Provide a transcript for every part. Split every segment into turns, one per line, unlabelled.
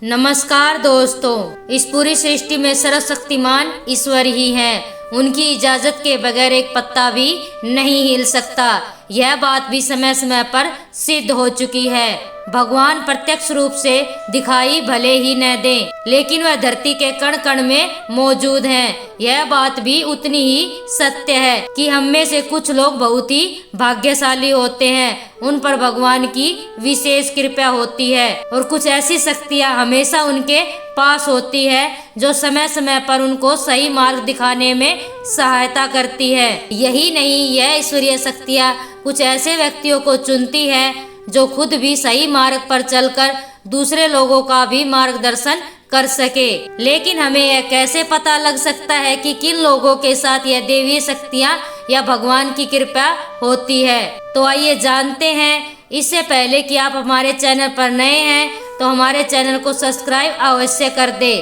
नमस्कार दोस्तों, इस पूरी सृष्टि में सर्वशक्तिमान ईश्वर ही हैं। उनकी इजाजत के बगैर एक पत्ता भी नहीं हिल सकता। यह बात भी समय समय पर सिद्ध हो चुकी है। भगवान प्रत्यक्ष रूप से दिखाई भले ही न दें, लेकिन वह धरती के कण कण में मौजूद हैं। यह बात भी उतनी ही सत्य है कि हम में से कुछ लोग बहुत ही भाग्यशाली होते हैं। उन पर भगवान की विशेष कृपा होती है और कुछ ऐसी शक्तियाँ हमेशा उनके पास होती है जो समय समय पर उनको सही मार्ग दिखाने में सहायता करती है। यही नहीं, यह ईश्वरीय शक्तियाँ कुछ ऐसे व्यक्तियों को चुनती है जो खुद भी सही मार्ग पर चलकर दूसरे लोगों का भी मार्गदर्शन कर सके। लेकिन हमें यह कैसे पता लग सकता है कि किन लोगों के साथ यह देवीय शक्तियाँ या भगवान की कृपा होती है? तो आइए जानते हैं। इससे पहले कि आप हमारे चैनल पर नए हैं तो हमारे चैनल को सब्सक्राइब अवश्य कर दे।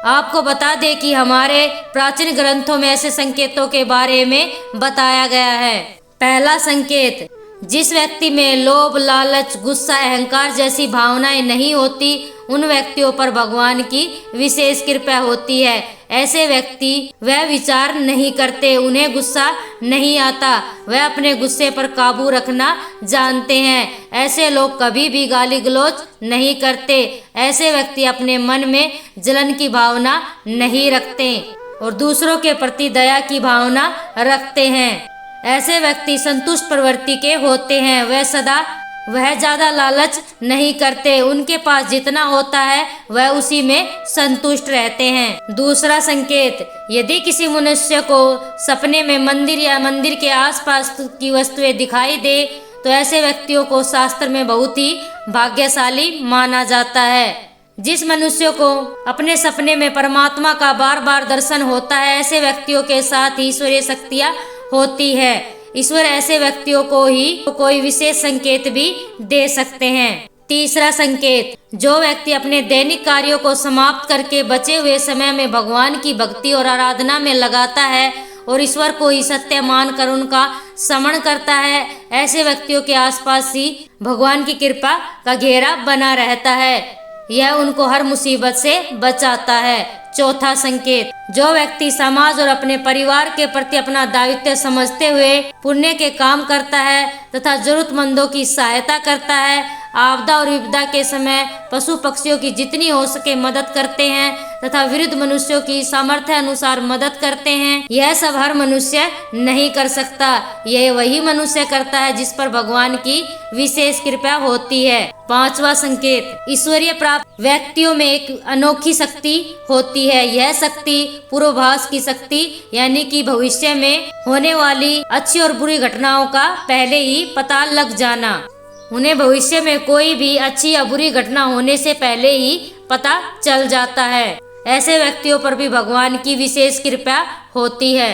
आपको बता दें कि हमारे प्राचीन ग्रंथों में ऐसे संकेतों के बारे में बताया गया है। पहला संकेत, जिस व्यक्ति में लोभ, लालच, गुस्सा, अहंकार जैसी भावनाएं नहीं होती, उन व्यक्तियों पर भगवान की विशेष कृपा होती है। ऐसे व्यक्ति वह विचार नहीं करते, उन्हें गुस्सा नहीं आता, वह अपने गुस्से पर काबू रखना जानते हैं। ऐसे लोग कभी भी गाली गलौज नहीं करते। ऐसे व्यक्ति अपने मन में जलन की भावना नहीं रखते और दूसरों के प्रति दया की भावना रखते हैं। ऐसे व्यक्ति संतुष्ट प्रवृत्ति के होते हैं। वह ज्यादा लालच नहीं करते। उनके पास जितना होता है वह उसी में संतुष्ट रहते हैं। दूसरा संकेत, यदि किसी मनुष्य को सपने में मंदिर या मंदिर के आसपास की वस्तुएं दिखाई दे तो ऐसे व्यक्तियों को शास्त्र में बहुत ही भाग्यशाली माना जाता है। जिस मनुष्य को अपने सपने में परमात्मा का बार बार दर्शन होता है, ऐसे व्यक्तियों के साथ ईश्वरीय शक्तियाँ होती है। ईश्वर ऐसे व्यक्तियों को ही कोई विशेष संकेत भी दे सकते हैं। तीसरा संकेत, जो व्यक्ति अपने दैनिक कार्यों को समाप्त करके बचे हुए समय में भगवान की भक्ति और आराधना में लगाता है और ईश्वर को ही सत्य मानकर उनका स्मरण करता है, ऐसे व्यक्तियों के आसपास ही भगवान की कृपा का घेरा बना रहता है। यह उनको हर मुसीबत से बचाता है। चौथा संकेत, जो व्यक्ति समाज और अपने परिवार के प्रति अपना दायित्व समझते हुए पुण्य के काम करता है तथा जरूरतमंदों की सहायता करता है, आपदा और विपदा के समय पशु पक्षियों की जितनी हो सके मदद करते हैं तथा वृद्ध मनुष्यों की सामर्थ्य अनुसार मदद करते हैं, यह सब हर मनुष्य नहीं कर सकता। यह वही मनुष्य करता है जिस पर भगवान की विशेष कृपा होती है। पांचवा संकेत, ईश्वरीय प्राप्त व्यक्तियों में एक अनोखी शक्ति होती है। यह शक्ति पूर्वाभास की शक्ति, यानी कि भविष्य में होने वाली अच्छी और बुरी घटनाओं का पहले ही पता लग जाना। उन्हें भविष्य में कोई भी अच्छी या बुरी घटना होने से पहले ही पता चल जाता है। ऐसे व्यक्तियों पर भी भगवान की विशेष कृपा होती है।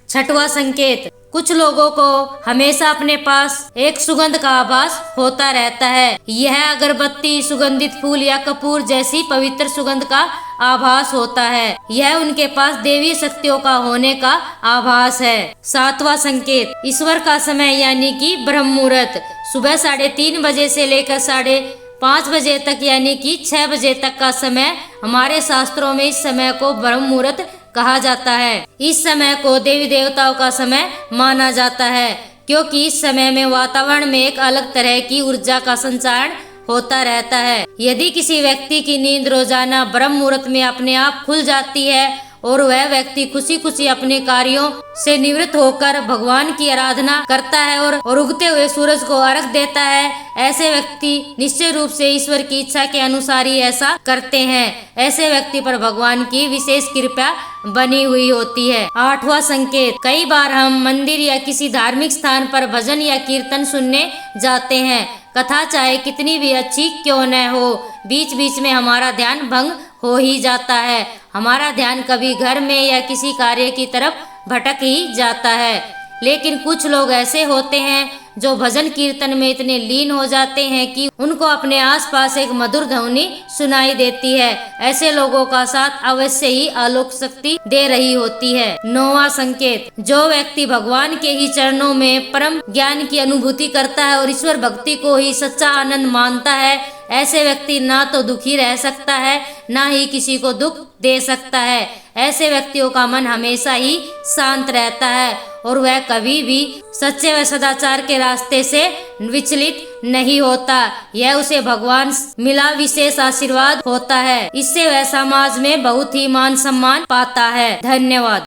छठवां संकेत, कुछ लोगों को हमेशा अपने पास एक सुगंध का आभास होता रहता है। यह अगरबत्ती, सुगंधित फूल या कपूर जैसी पवित्र सुगंध का आभास होता है। यह उनके पास देवी शक्तियों का होने का आभास है। सातवां संकेत, ईश्वर का समय यानी कि ब्रह्म मुहूर्त सुबह 3:30 बजे से लेकर 5:30 बजे तक यानी कि 6 बजे तक का समय। हमारे शास्त्रों में इस समय को ब्रह्म मुहूर्त कहा जाता है। इस समय को देवी देवताओं का समय माना जाता है क्योंकि इस समय में वातावरण में एक अलग तरह की ऊर्जा का संचारण होता रहता है। यदि किसी व्यक्ति की नींद रोजाना ब्रह्म मुहूर्त में अपने आप खुल जाती है और वह व्यक्ति खुशी खुशी अपने कार्यों से निवृत्त होकर भगवान की आराधना करता है और उगते हुए सूरज को अर्घ देता है, ऐसे व्यक्ति निश्चय रूप से ईश्वर की इच्छा के अनुसार ही ऐसा करते हैं। ऐसे व्यक्ति पर भगवान की विशेष कृपा बनी हुई होती है। आठवां संकेत, कई बार हम मंदिर या किसी धार्मिक स्थान पर भजन या कीर्तन सुनने जाते हैं। कथा चाहे कितनी भी अच्छी क्यों न हो, बीच बीच में हमारा ध्यान भंग हो ही जाता है। हमारा ध्यान कभी घर में या किसी कार्य की तरफ भटक ही जाता है। लेकिन कुछ लोग ऐसे होते हैं जो भजन कीर्तन में इतने लीन हो जाते हैं कि उनको अपने आसपास एक मधुर ध्वनि सुनाई देती है। ऐसे लोगों का साथ अवश्य ही आलोक शक्ति दे रही होती है। 9वां संकेत, जो व्यक्ति भगवान के ही चरणों में परम ज्ञान की अनुभूति करता है और ईश्वर भक्ति को ही सच्चा आनंद मानता है, ऐसे व्यक्ति ना तो दुखी रह सकता है, ना ही किसी को दुख दे सकता है। ऐसे व्यक्तियों का मन हमेशा ही शांत रहता है और वह कभी भी सच्चे व सदाचार के रास्ते से विचलित नहीं होता। यह उसे भगवान मिला विशेष आशीर्वाद होता है। इससे वह समाज में बहुत ही मान सम्मान पाता है। धन्यवाद।